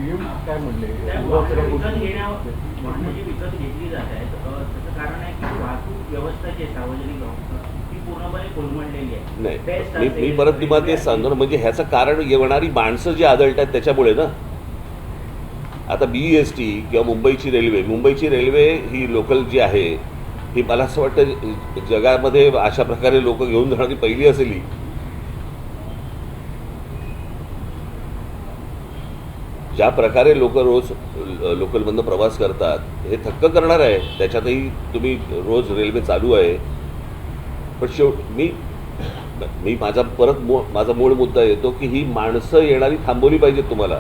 PM काय म्हणले वाहनं जी विकत घेतली जात आहेत त्याचं कारण आहे की वाहतूक व्यवस्था जी आहे सार्वजनिक ती पूर्णपणे कोलमडलेली आहे. नाही, मी परत तुम्हाला ते सांगतो ना, म्हणजे ह्याचं कारण येणारी माणसं जी आदळत आहेत त्याच्यामुळे ना. आता BEST किंवा मुंबईची रेल्वे ही लोकल जी आहे ही मला असं वाटतं जगामध्ये अशा प्रकारे लोक घेऊन जाणारी पहिली असेल ही. ज्या प्रकारे लोक रोज लोकलमधनं प्रवास करतात हे थक्क करणार आहे. त्याच्यातही तुम्ही रोज रेल्वे चालू आहे, पण मी माझा मूळ मुद्दा येतो की ही माणसं येणारी थांबवली पाहिजेत. तुम्हाला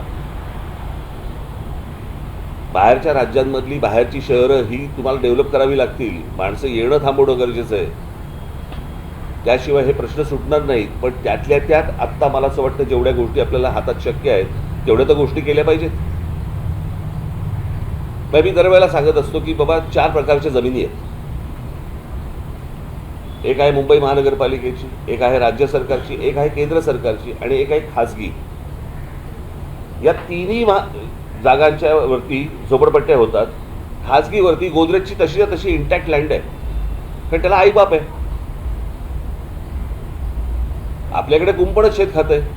बाहेरच्या राज्यांमधली बाहेरची शहरं ही तुम्हाला डेव्हलप करावी लागतील. माणसं येणं थांबवणं गरजेचं आहे, त्याशिवाय हे प्रश्न सुटणार नाहीत. पण त्यातल्या त्यात आत्ता मला असं वाटतं जेवढ्या गोष्टी आपल्याला हातात शक्य आहेत तेवढ्या तर गोष्टी केल्या पाहिजेत. मी दरवेळेला सांगत असतो की बाबा 4 प्रकारच्या जमिनी आहेत. एक आहे मुंबई महानगरपालिकेची, एक आहे राज्य सरकारची, एक आहे केंद्र सरकारची आणि एक आहे खाजगी. या तिन्ही जागांच्या वरती झोपडपट्ट्या होतात. खाजगीवरती गोदरेजची तशीच्या तशी इंटॅक्ट लँड आहे, कारण त्याला आईबाप आहे. आपल्याकडे कुंपणच शेत खात आहे.